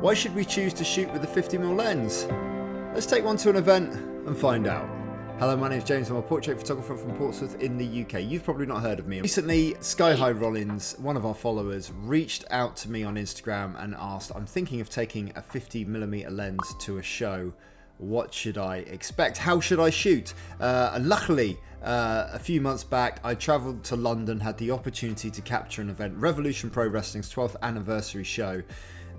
Why should we choose to shoot with a 50mm lens? Let's take one to an event and find out. Hello, my name is James. I'm a portrait photographer from Portsmouth in the UK. You've probably not heard of me. Recently, Sky High Rollins, one of our followers, reached out to me on Instagram and asked, I'm thinking of taking a 50mm lens to a show. What should I expect? How should I shoot? And luckily, a few months back, I travelled to London, had the opportunity to capture an event, Revolution Pro Wrestling's 12th anniversary show.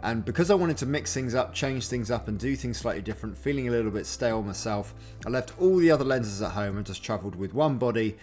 And because I wanted to mix things up, change things up and do things slightly different, feeling a little bit stale myself, I left all the other lenses at home and just travelled with one body,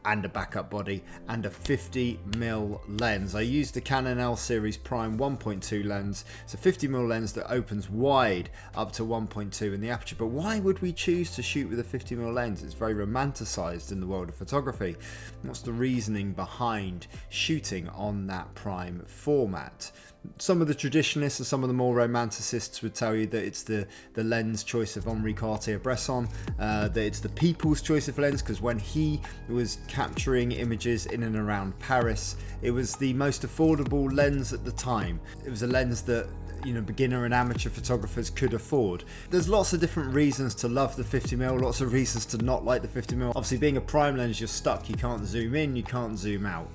and a backup body, and a 50mm lens. I used the Canon L Series Prime 1.2 lens. It's a 50mm lens that opens wide up to 1.2 in the aperture. But why would we choose to shoot with a 50mm lens? It's very romanticised in the world of photography. What's the reasoning behind shooting on that prime format? Some of the traditionalists and some of the more romanticists would tell you that it's the lens choice of Henri Cartier-Bresson, that it's the people's choice of lens, because when he was capturing images in and around Paris, it was the most affordable lens at the time. It was a lens that beginner and amateur photographers could afford. There's lots of different reasons to love the 50mm, lots of reasons to not like the 50mm. Obviously, being a prime lens, you're stuck. You can't zoom in, you can't zoom out.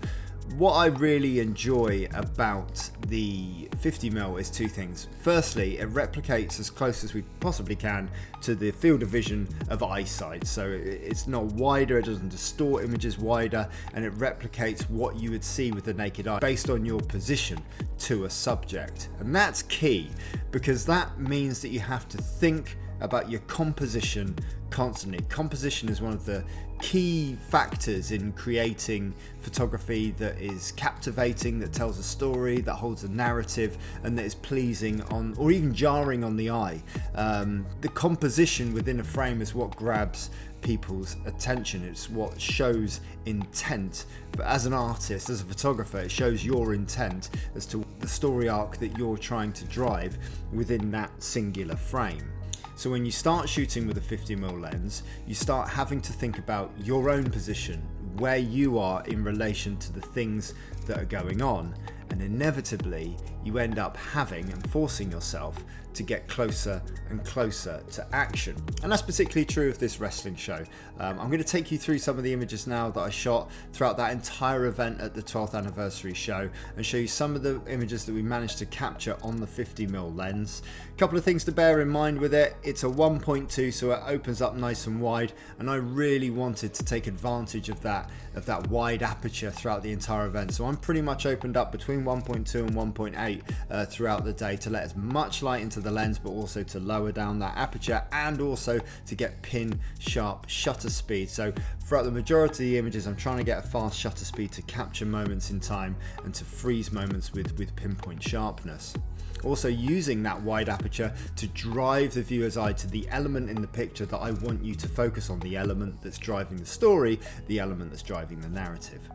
What I really enjoy about the 50mm is two things. Firstly, it replicates as close as we possibly can to the field of vision of eyesight. So it's not wider, it doesn't distort images wider, and it replicates what you would see with the naked eye based on your position to a subject. And that's key, because that means that you have to think about your composition constantly. Composition is one of the key factors in creating photography that is captivating, that tells a story, that holds a narrative, and that is pleasing on, or even jarring on the eye. The composition within a frame is what grabs people's attention. It's what shows intent. But as an artist, as a photographer, it shows your intent as to the story arc that you're trying to drive within that singular frame. So when you start shooting with a 50mm lens, you start having to think about your own position, where you are in relation to the things that are going on, and inevitably you end up having and forcing yourself to get closer and closer to action. And that's particularly true of this wrestling show. I'm going to take you through some of the images now that I shot throughout that entire event at the 12th anniversary show, and show you some of the images that we managed to capture on the 50mm lens. A couple of things to bear in mind with it. It's a 1.2, so it opens up nice and wide, and I really wanted to take advantage of that wide aperture throughout the entire event. So I'm pretty much opened up between 1.2 and 1.8 throughout the day to let as much light into the lens, but also to lower down that aperture, and also to get pin sharp shutter speed. So throughout the majority of the images, I'm trying to get a fast shutter speed to capture moments in time and to freeze moments with pinpoint sharpness. Also using that wide aperture to drive the viewer's eye to the element in the picture that I want you to focus on, the element that's driving the story, the element that's driving the narrative.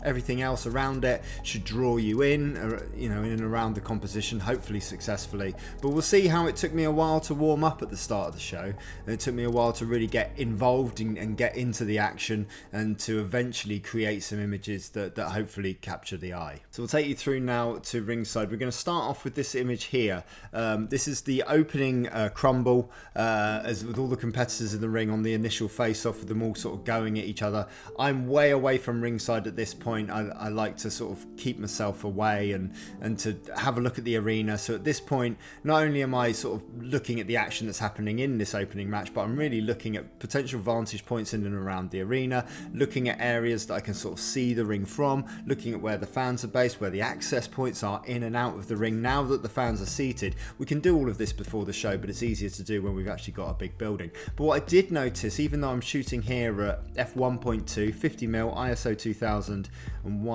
Everything else around it should draw you in and around the composition, hopefully successfully. But we'll see how it took me a while to warm up at the start of the show. And it took me a while to really get involved and get into the action, and to eventually create some images that hopefully capture the eye. So we'll take you through now to ringside. We're going to start off with this image here. This is the opening crumble, as with all the competitors in the ring on the initial face-off, with them all sort of going at each other. I'm way away from ringside at this point. I like to sort of keep myself away and to have a look at the arena. So at this point, not only am I sort of looking at the action that's happening in this opening match, but I'm really looking at potential vantage points in and around the arena, looking at areas that I can sort of see the ring from, looking at where the fans are based, where the access points are in and out of the ring. Now that the fans are seated, we can do all of this before the show, but it's easier to do when we've actually got a big building. But what I did notice, even though I'm shooting here at f1.2, 50mm, ISO 2000, and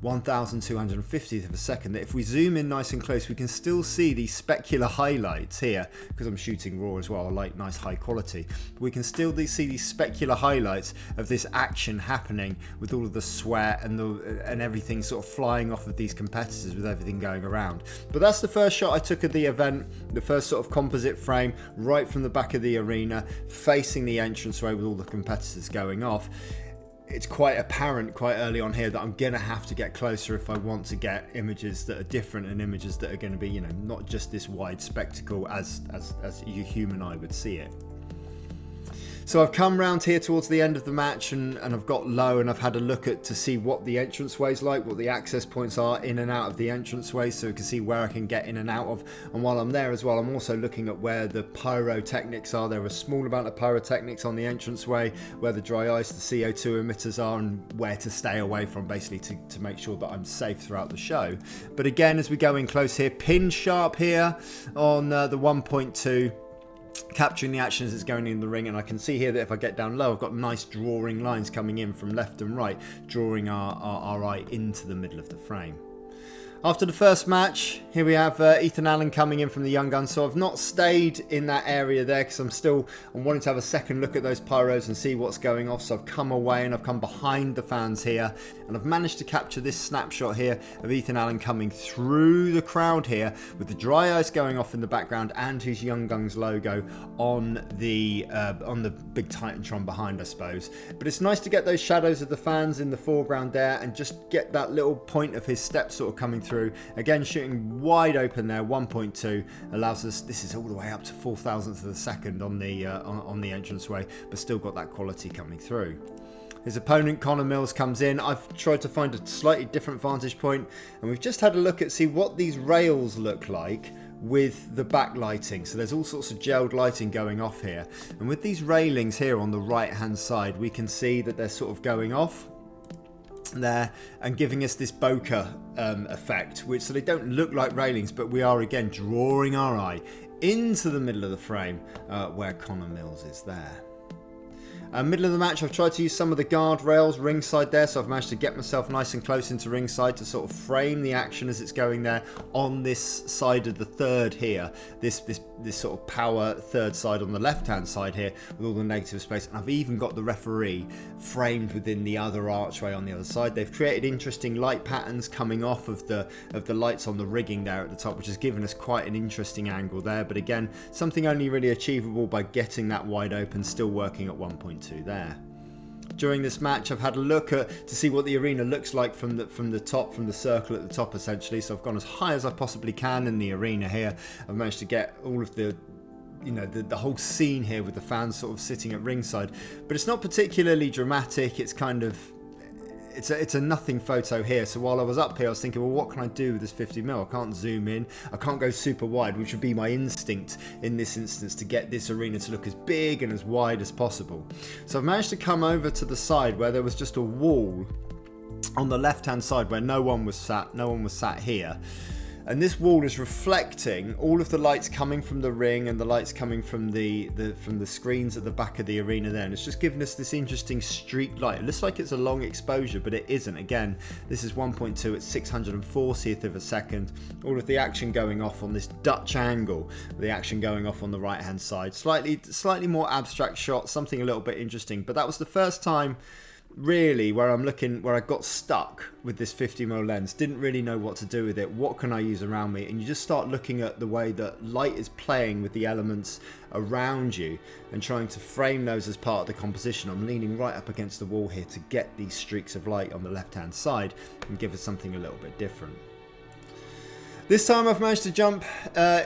1/1250th of a second, that if we zoom in nice and close, we can still see these specular highlights here, because I'm shooting raw as well. I like nice high quality. But we can still see these specular highlights of this action happening, with all of the sweat and everything sort of flying off of these competitors, with everything going around. But that's the first shot I took of the event, the first sort of composite frame right from the back of the arena, facing the entranceway with all the competitors going off. it's quite apparent quite early on here that I'm gonna have to get closer if I want to get images that are different and images that are going to be, you know, not just this wide spectacle as your human eye would see it. So I've come round here towards the end of the match and I've got low and I've had a look at to see what the entranceway's like, what the access points are in and out of the entranceway, so I can see where I can get in and out of. And while I'm there as well, I'm also looking at where the pyrotechnics are. There are a small amount of pyrotechnics on the entranceway, where the dry ice, the CO2 emitters are, and where to stay away from, basically to make sure that I'm safe throughout the show. But again, as we go in close here, pin sharp here on the 1.2. Capturing the action as it's going in the ring, and I can see here that if I get down low, I've got nice drawing lines coming in from left and right, drawing our eye into the middle of the frame. After the first match, here we have Ethan Allen coming in from the Young Guns. So I've not stayed in that area there because I'm wanting to have a second look at those pyros and see what's going off. So I've come away and I've come behind the fans here, and I've managed to capture this snapshot here of Ethan Allen coming through the crowd here with the dry ice going off in the background and his Young Guns logo on the big Titantron behind, I suppose. But it's nice to get those shadows of the fans in the foreground there and just get that little point of his step sort of coming through. Again, shooting wide open there. 1.2 allows us, this is all the way up to 4,000th of a second on the entranceway, but still got that quality coming through. His opponent Connor Mills comes in. I've tried to find a slightly different vantage point, and we've just had a look at see what these rails look like with the backlighting. So there's all sorts of gelled lighting going off here, and with these railings here on the right hand side, we can see that they're sort of going off there and giving us this bokeh effect, which, so they don't look like railings, but we are again drawing our eye into the middle of the frame where Connor Mills is there. Middle of the match, I've tried to use some of the guardrails ringside there, so I've managed to get myself nice and close into ringside to sort of frame the action as it's going there on this side of the third here, this sort of power third side on the left hand side here with all the negative space. And I've even got the referee framed within the other archway on the other side. They've created interesting light patterns coming off of the lights on the rigging there at the top, which has given us quite an interesting angle there, but again, something only really achievable by getting that wide open, still working at 1.2 there. During this match, I've had a look to see what the arena looks like from the top, from the circle at the top essentially. So I've gone as high as I possibly can in the arena here. I've managed to get all of the, you know, the whole scene here with the fans sort of sitting at ringside, but it's not particularly dramatic. It's kind of, it's a nothing photo here. So while I was up here, I was thinking, well, what can I do with this 50mm? I can't zoom in, I can't go super wide, which would be my instinct in this instance, to get this arena to look as big and as wide as possible. So I've managed to come over to the side where there was just a wall on the left hand side where no one was sat here. And this wall is reflecting all of the lights coming from the ring and the lights coming from the screens at the back of the arena there, and it's just giving us this interesting streak light. It looks like it's a long exposure, but it isn't. Again, this is 1.2 at 640th of a second. All of the action going off on this Dutch angle, the action going off on the right hand side. Slightly more abstract shot, something a little bit interesting. But that was the first time really where I got stuck with this 50mm lens. Didn't really know what to do with it. What can I use around me? And you just start looking at the way that light is playing with the elements around you and trying to frame those as part of the composition. I'm leaning right up against the wall here to get these streaks of light on the left hand side and give us something a little bit different. This time I've managed to jump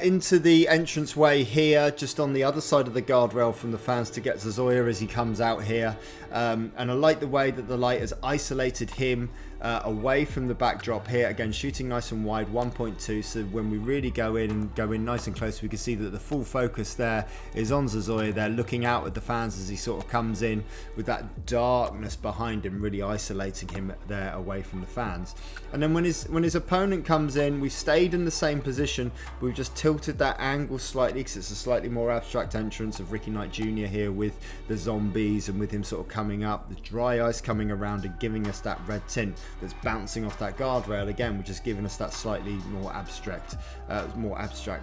into the entranceway here, just on the other side of the guardrail from the fans, to get Zoya as he comes out here. And I like the way that the light has isolated him away from the backdrop here. Again, shooting nice and wide, 1.2, so when we really go in nice and close, we can see that the full focus there is on Zoya there, looking out at the fans as he sort of comes in with that darkness behind him, really isolating him there away from the fans. And then when his opponent comes in, we've stayed in the same position, but we've just tilted that angle slightly because it's a slightly more abstract entrance of Ricky Knight Jr. here with the zombies and with him sort of coming up, the dry ice coming around and giving us that red tint that's bouncing off that guardrail again, which has given us that slightly more abstract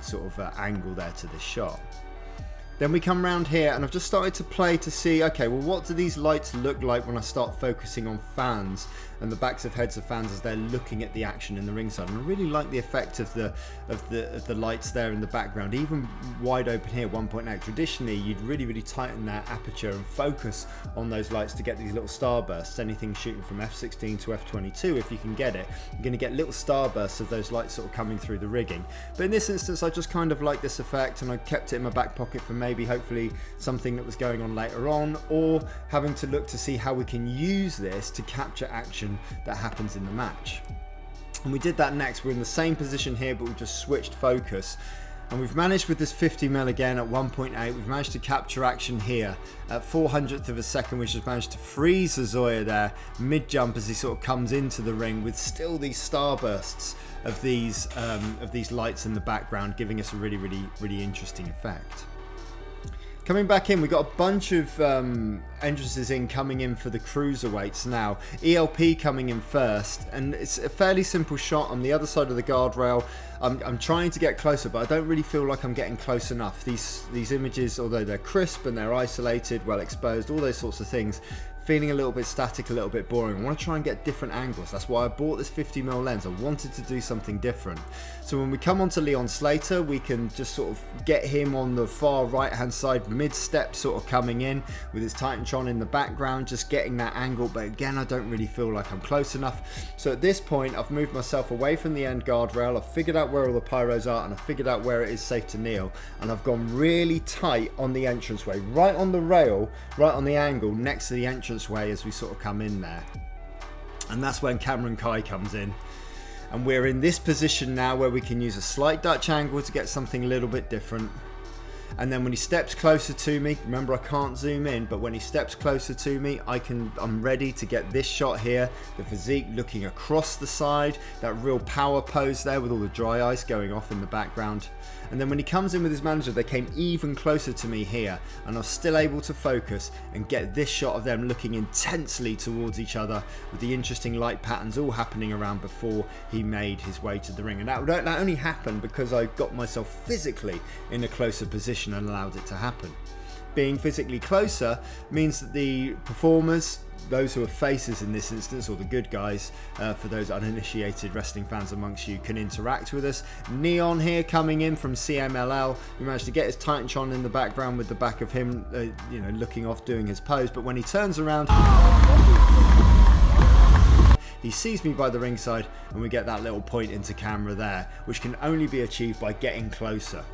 sort of angle there to this shot. Then we come around here, and I've just started to play to see, okay, well, what do these lights look like when I start focusing on fans and the backs of heads of fans as they're looking at the action in the ringside. And I really like the effect of the lights there in the background, even wide open here, 1.8. Traditionally, you'd really tighten that aperture and focus on those lights to get these little starbursts. Anything shooting from f16 to f22, if you can get it, you're going to get little starbursts of those lights sort of coming through the rigging. But in this instance, I just kind of like this effect, and I kept it in my back pocket for maybe hopefully something that was going on later on, or having to look to see how we can use this to capture action that happens in the match. And we did that next. We're in the same position here, but we've just switched focus, and we've managed with this 50mm again at 1.8, we've managed to capture action here at 400th of a second, which has managed to freeze Zoya there mid jump as he sort of comes into the ring, with still these starbursts of these lights in the background, giving us a really interesting effect. Coming back in, we've got a bunch of entrances coming in for the cruiserweights now. ELP coming in first, and it's a fairly simple shot on the other side of the guardrail. I'm trying to get closer, but I don't really feel like I'm getting close enough. These images, although they're crisp and they're isolated, well exposed, all those sorts of things, feeling a little bit static, a little bit boring. I want to try and get different angles. That's why I bought this 50mm lens. I wanted to do something different. So when we come on to Leon Slater, we can just sort of get him on the far right hand side, mid-step sort of coming in with his Titantron in the background, just getting that angle. But again, I don't really feel like I'm close enough. So at this point, I've moved myself away from the end guardrail. I've figured out where all the pyros are, and I've figured out where it is safe to kneel. And I've gone really tight on the entranceway, right on the rail, right on the angle next to the entranceway as we sort of come in there. And that's when Cameron Kai comes in, and we're in this position now where we can use a slight Dutch angle to get something a little bit different. And then when he steps closer to me, remember I can't zoom in, but when he steps closer to me, I'm ready to get this shot here, the physique looking across the side, that real power pose there with all the dry ice going off in the background. And then when he comes in with his manager, they came even closer to me here, and I was still able to focus and get this shot of them looking intensely towards each other, with the interesting light patterns all happening around before he made his way to the ring. And that only happened because I got myself physically in a closer position and allowed it to happen. Being physically closer means that the performers, those who are faces in this instance, or the good guys, for those uninitiated wrestling fans amongst you, can interact with us. Neon here coming in from CMLL. We managed to get his Titantron in the background with the back of him, looking off doing his pose. But when he turns around, he sees me by the ringside, and we get that little point into camera there, which can only be achieved by getting closer.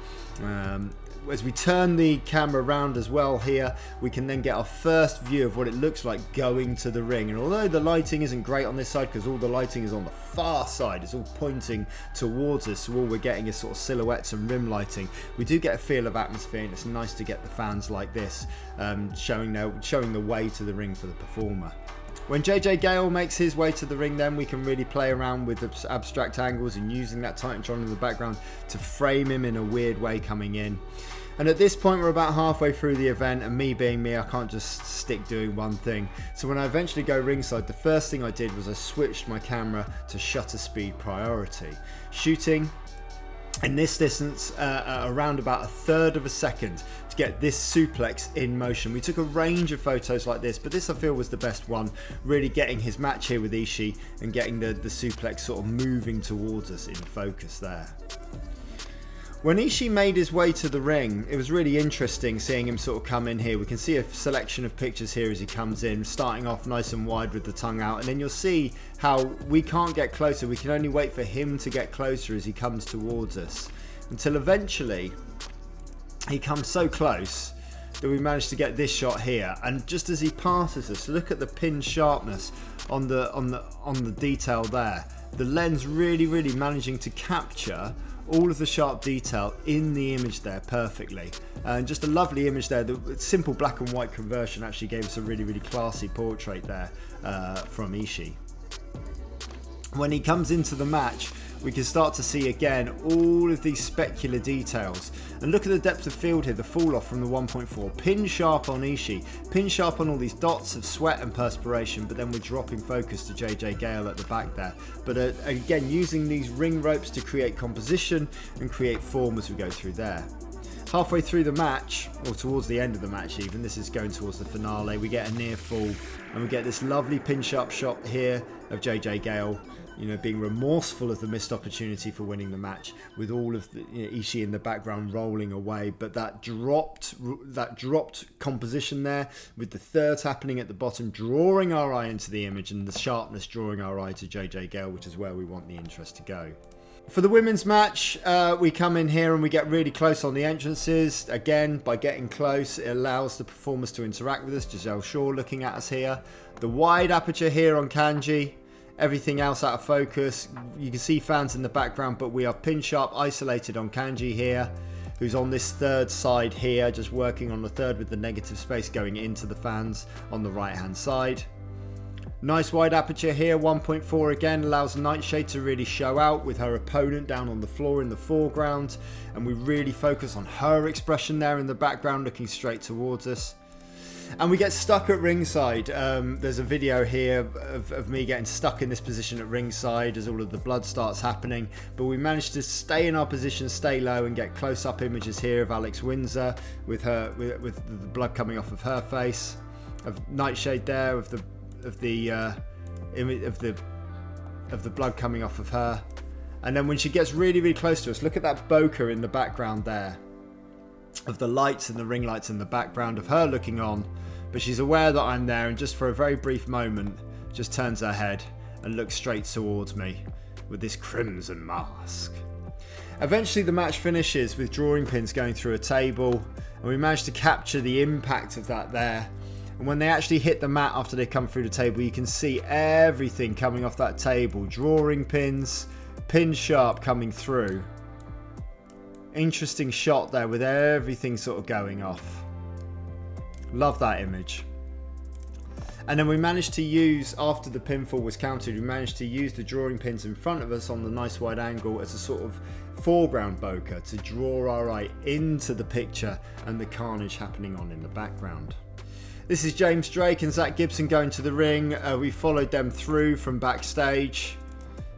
As we turn the camera around as well here, we can then get our first view of what it looks like going to the ring. And although the lighting isn't great on this side, because all the lighting is on the far side, it's all pointing towards us, so all we're getting is sort of silhouettes and rim lighting, we do get a feel of atmosphere, and it's nice to get the fans like this showing the way to the ring for the performer. When JJ Gale makes his way to the ring, then we can really play around with the abstract angles and using that Titantron in the background to frame him in a weird way coming in. And at this point, we're about halfway through the event, and me being me, I can't just stick doing one thing. So when I eventually go ringside, the first thing I did was I switched my camera to shutter speed priority, shooting in this distance around about 1/3 of a second to get this suplex in motion. We took a range of photos like this, but this I feel was the best one, really getting his match here with Ishii and getting the suplex sort of moving towards us in focus there. When Ishii made his way to the ring, it was really interesting seeing him sort of come in here. We can see a selection of pictures here as he comes in, starting off nice and wide with the tongue out, and then you'll see how we can't get closer. We can only wait for him to get closer as he comes towards us, until eventually he comes so close that we managed to get this shot here. And just as he passes us, look at the pin sharpness on the detail there. The lens really managing to capture all of the sharp detail in the image there perfectly, and just a lovely image there. The simple black and white conversion actually gave us a really classy portrait there from Ishii. When he comes into the match, we can start to see again all of these specular details, and look at the depth of field here, the fall off from the 1.4, pin sharp on Ishii, pin sharp on all these dots of sweat and perspiration, but then we're dropping focus to JJ Gale at the back there. But again, using these ring ropes to create composition and create form as we go through there. Halfway through the match, or towards the end of the match even, this is going towards the finale, we get a near fall and we get this lovely pinch-up shot here of JJ Gale, you know, being remorseful of the missed opportunity for winning the match, with all of the, you know, Ishii in the background rolling away. But that dropped composition there, with the thirds happening at the bottom, drawing our eye into the image, and the sharpness drawing our eye to JJ Gale, which is where we want the interest to go. For the women's match, we come in here and we get really close on the entrances. Again, by getting close, it allows the performers to interact with us. Giselle Shaw looking at us here. The wide aperture here on Kanji. Everything else out of focus. You can see fans in the background, but we are pin sharp isolated on Kanji here, who's on this third side here, just working on the third with the negative space going into the fans on the right hand side. Nice wide aperture here, 1.4 again, allows Nightshade to really show out with her opponent down on the floor in the foreground, and we really focus on her expression there in the background looking straight towards us. And we get stuck at ringside. There's a video here of me getting stuck in this position at ringside as all of the blood starts happening, but we managed to stay in our position, stay low, and get close-up images here of Alex Windsor with the blood coming off of her face, of Nightshade there, of the image of the blood coming off of her. And then when she gets really, really close to us, look at that bokeh in the background there, of the lights and the ring lights in the background of her looking on, but she's aware that I'm there, and just for a very brief moment just turns her head and looks straight towards me with this crimson mask. Eventually the match finishes with drawing pins going through a table, and we managed to capture the impact of that there. And when they actually hit the mat after they come through the table, you can see everything coming off that table. Drawing pins, pin sharp coming through. Interesting shot there with everything sort of going off. Love that image. And then we managed to use, after the pinfall was counted, we managed to use the drawing pins in front of us on the nice wide angle as a sort of foreground bokeh to draw our eye into the picture and the carnage happening on in the background. This is James Drake and Zach Gibson going to the ring. We followed them through from backstage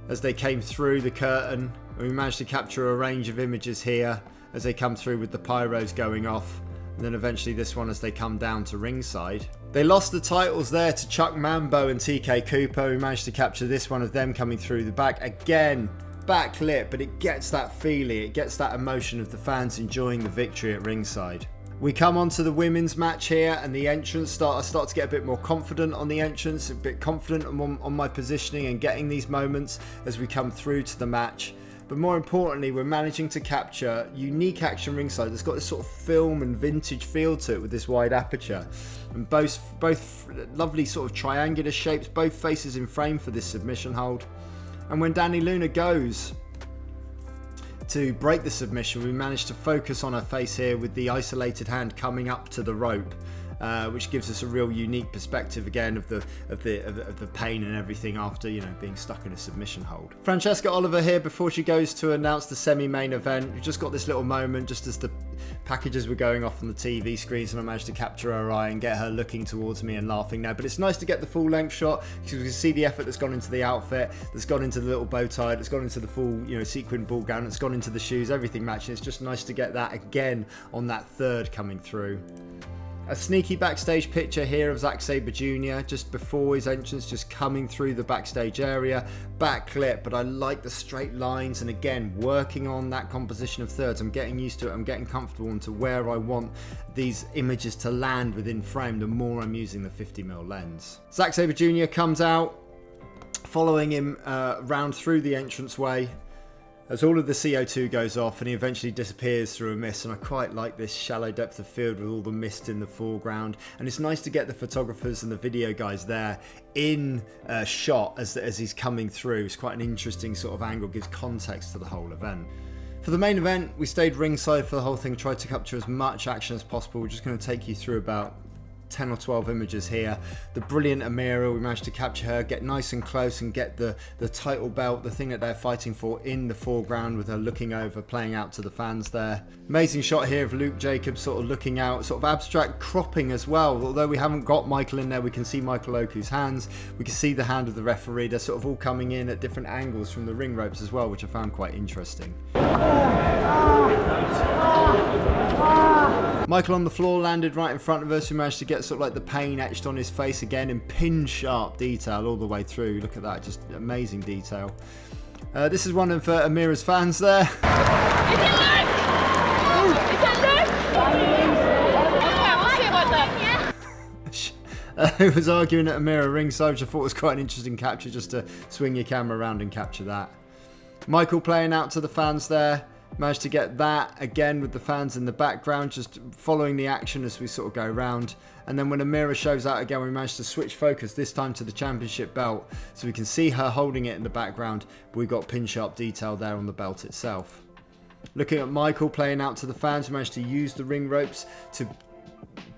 as they came through the curtain. We managed to capture a range of images here as they come through with the pyros going off. And then eventually this one as they come down to ringside. They lost the titles there to Chuck Mambo and TK Cooper. We managed to capture this one of them coming through the back. Again, backlit, but it gets that feeling. It gets that emotion of the fans enjoying the victory at ringside. We come on to the women's match here, and the entrance I start to get a bit more confident on the entrance, a bit confident on my positioning and getting these moments as we come through to the match. But more importantly, we're managing to capture unique action ringside that's got this sort of film and vintage feel to it with this wide aperture. And both lovely sort of triangular shapes, both faces in frame for this submission hold. And when Dani Luna goes to break the submission, we managed to focus on her face here with the isolated hand coming up to the rope, which gives us a real unique perspective again of the pain and everything after, you know, being stuck in a submission hold. Francesca Oliver here before she goes to announce the semi-main event. We've just got this little moment just as the packages were going off on the TV screens, and I managed to capture her eye and get her looking towards me and laughing now. But it's nice to get the full length shot because we can see the effort that's gone into the outfit, that's gone into the little bow tie, that's gone into the full, you know, sequin ball gown, that's gone into the shoes, everything matching. It's just nice to get that again on that third coming through. A sneaky backstage picture here of Zack Sabre Jr. just before his entrance, just coming through the backstage area. Backlit, but I like the straight lines, and again, working on that composition of thirds. I'm getting used to it, I'm getting comfortable into where I want these images to land within frame the more I'm using the 50mm lens. Zack Sabre Jr. comes out, following him round through the entranceway, as all of the CO2 goes off, and he eventually disappears through a mist. And I quite like this shallow depth of field with all the mist in the foreground, and it's nice to get the photographers and the video guys there in shot as he's coming through. It's quite an interesting sort of angle, gives context to the whole event. For the main event, we stayed ringside for the whole thing, tried to capture as much action as possible. We're just going to take you through about 10 or 12 images here. The brilliant Amira, we managed to capture her, get nice and close and get the title belt, the thing that they're fighting for, in the foreground with her looking over, playing out to the fans there. Amazing shot here of Luke Jacobs sort of looking out, sort of abstract cropping as well. Although we haven't got Michael in there, we can see Michael Oku's hands, we can see the hand of the referee. They're sort of all coming in at different angles from the ring ropes as well, which I found quite interesting. Michael on the floor landed right in front of us. We managed to get sort of like the paint etched on his face again in pin sharp detail all the way through. Look at that, just amazing detail. This is one of Amira's fans there. Is it live? Is it live? Okay, we'll see about that. Who was arguing at Amira ringside, which I thought was quite an interesting capture, just to swing your camera around and capture that. Michael playing out to the fans there. Managed to get that again with the fans in the background, just following the action as we sort of go around. And then when Amira shows out again, we managed to switch focus, this time to the championship belt, so we can see her holding it in the background, but we got pin sharp detail there on the belt itself. Looking at Michael playing out to the fans, we managed to use the ring ropes to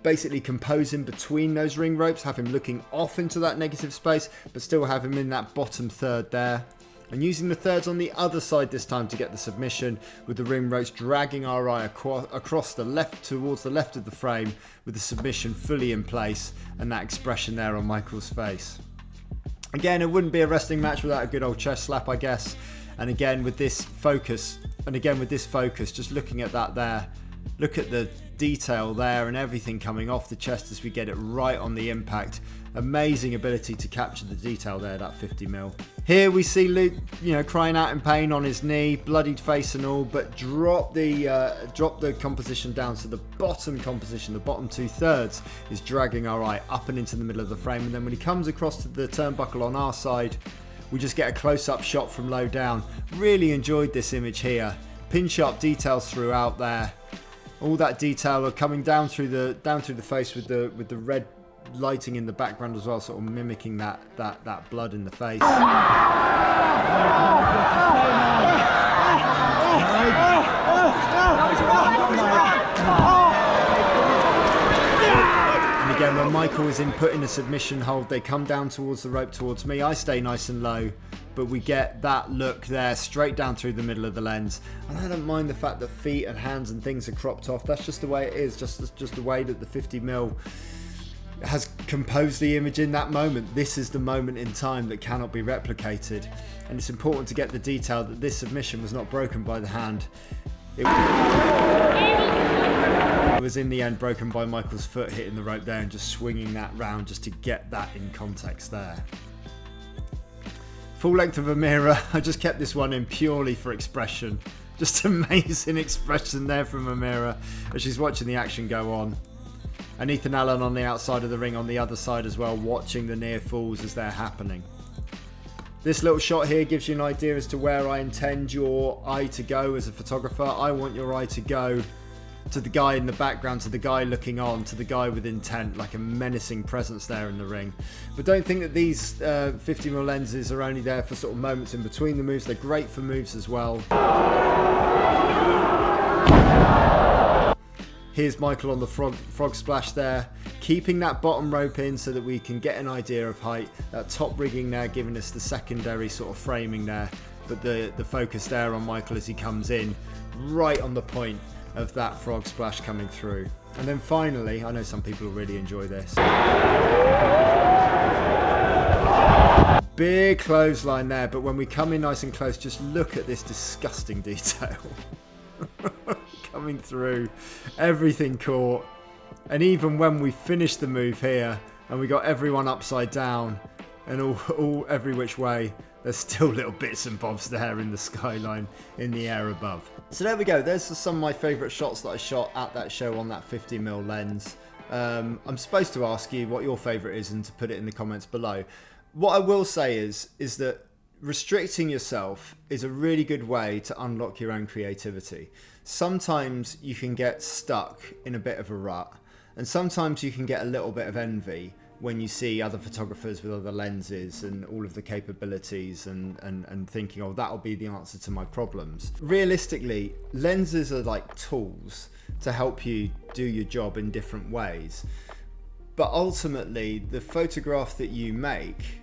basically compose him between those ring ropes, have him looking off into that negative space, but still have him in that bottom third there. And using the thirds on the other side this time to get the submission, with the ring ropes dragging our eye across the left, towards the left of the frame, with the submission fully in place and that expression there on Michael's face. Again, it wouldn't be a wrestling match without a good old chest slap, I guess. And again with this focus, just looking at that there, look at the detail there and everything coming off the chest as we get it right on the impact. Amazing ability to capture the detail there, that 50mm. Here we see Luke, crying out in pain on his knee, bloodied face and all, but drop the composition down. So the bottom composition, the bottom 2/3, is dragging our eye up and into the middle of the frame. And then when he comes across to the turnbuckle on our side, we just get a close-up shot from low down. Really enjoyed this image here. Pin sharp details throughout there. All that detail are coming down through the face with the red lighting in the background as well, sort of mimicking that blood in the face. And again, when Michael is put in a submission hold, they come down towards the rope towards me. I stay nice and low, but we get that look there straight down through the middle of the lens. And I don't mind the fact that feet and hands and things are cropped off. That's just the way it is, just the way that the 50mm has composed the image in that moment. This is the moment in time that cannot be replicated, and it's important to get the detail that this submission was not broken by the hand. It was in the end broken by Michael's foot hitting the rope there and just swinging that round, just to get that in context there. Full length of Amira. I just kept this one in purely for expression. Just amazing expression there from Amira as she's watching the action go on. And Ethan Allen on the outside of the ring on the other side as well, watching the near falls as they're happening. This little shot here gives you an idea as to where I intend your eye to go as a photographer. I want your eye to go to the guy in the background, to the guy looking on, to the guy with intent, like a menacing presence there in the ring. But don't think that these 50mm lenses are only there for sort of moments in between the moves. They're great for moves as well. Here's Michael on the frog splash there, keeping that bottom rope in so that we can get an idea of height. That top rigging there giving us the secondary sort of framing there, but the focus there on Michael as he comes in, right on the point of that frog splash coming through. And then finally, I know some people will really enjoy this. Big clothesline there, but when we come in nice and close, just look at this disgusting detail. Coming through, everything caught, and even when we finished the move here and we got everyone upside down and all every which way, there's still little bits and bobs there in the skyline in the air above. So there we go, there's some of my favourite shots that I shot at that show on that 50mm lens. I'm supposed to ask you what your favourite is and to put it in the comments below. What I will say is that restricting yourself is a really good way to unlock your own creativity. Sometimes you can get stuck in a bit of a rut, and sometimes you can get a little bit of envy when you see other photographers with other lenses and all of the capabilities and thinking, oh, that'll be the answer to my problems. Realistically, lenses are like tools to help you do your job in different ways. But ultimately, the photograph that you make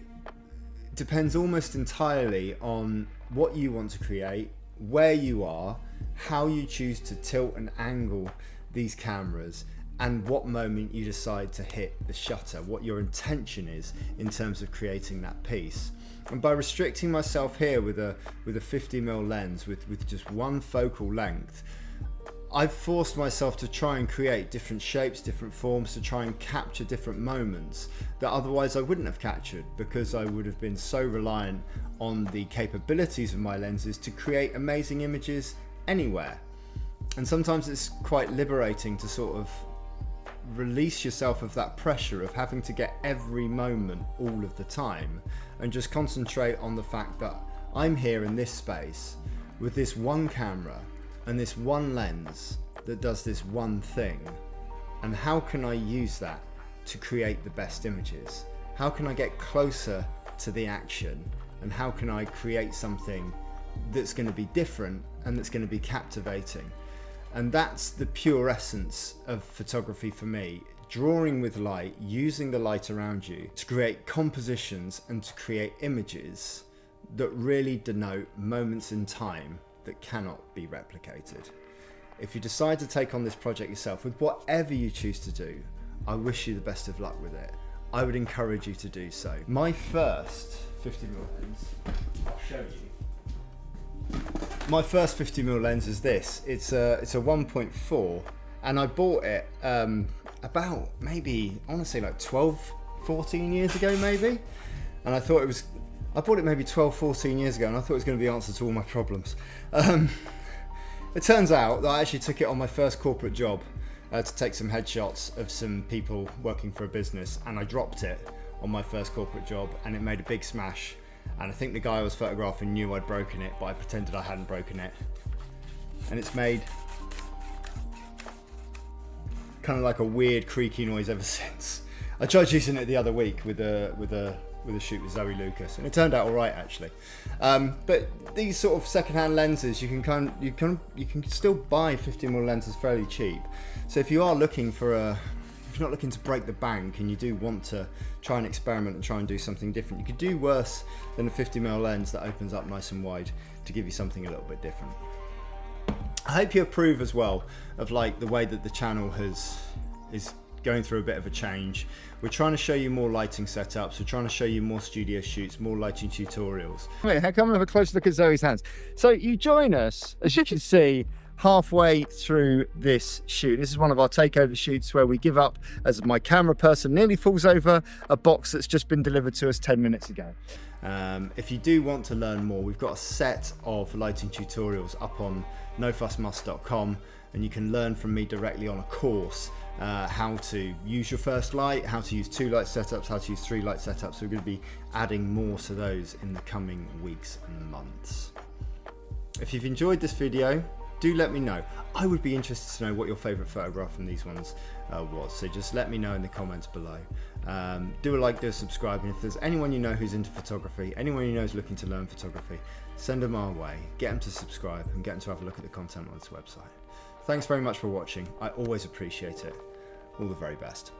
depends almost entirely on what you want to create, where you are, how you choose to tilt and angle these cameras, and what moment you decide to hit the shutter, what your intention is in terms of creating that piece. And by restricting myself here with a 50mm lens with just one focal length, I've forced myself to try and create different shapes, different forms, to try and capture different moments that otherwise I wouldn't have captured, because I would have been so reliant on the capabilities of my lenses to create amazing images anywhere. And sometimes it's quite liberating to sort of release yourself of that pressure of having to get every moment all of the time, and just concentrate on the fact that I'm here in this space with this one camera and this one lens that does this one thing, and how can I use that to create the best images? How can I get closer to the action, and how can I create something that's going to be different and that's going to be captivating? And that's the pure essence of photography for me. Drawing with light, using the light around you to create compositions and to create images that really denote moments in time that cannot be replicated. If you decide to take on this project yourself, with whatever you choose to do, I wish you the best of luck with it. I would encourage you to do so. My first 50mm lens, I'll show you. My first 50mm lens is this. It's a 1.4, and I bought it about maybe, I want to say like 12, 14 years ago maybe. And I thought I bought it maybe 12, 14 years ago, and I thought it was going to be the answer to all my problems. It turns out that I actually took it on my first corporate job to take some headshots of some people working for a business, and I dropped it on my first corporate job, and it made a big smash. And I think the guy I was photographing knew I'd broken it, but I pretended I hadn't broken it. And it's made kind of like a weird creaky noise ever since. I tried using it the other week with a shoot with Zoe Lucas, and it turned out all right actually. But these sort of second-hand lenses, you can still buy 50mm lenses fairly cheap. So if you are looking for if you're not looking to break the bank and you do want to try and experiment and try and do something different, you could do worse than a 50mm lens that opens up nice and wide to give you something a little bit different. I hope you approve as well of like the way that the channel is going through a bit of a change. We're trying to show you more lighting setups, we're trying to show you more studio shoots, more lighting tutorials. Wait, come and have a close look at Zoe's hands. So you join us, as you can see, halfway through this shoot. This is one of our takeover shoots where we give up as my camera person nearly falls over a box that's just been delivered to us 10 minutes ago. If you do want to learn more, we've got a set of lighting tutorials up on nofussmus.com, and you can learn from me directly on a course how to use your first light, how to use 2 light setups, how to use 3 light setups. So we're going to be adding more to those in the coming weeks and months. If you've enjoyed this video, do let me know. I would be interested to know what your favourite photograph from these ones was, so just let me know in the comments below. Do a like, do a subscribe, and if there's anyone you know who's into photography, anyone you know is looking to learn photography, send them our way, get them to subscribe and get them to have a look at the content on this website. Thanks very much for watching. I always appreciate it. All the very best.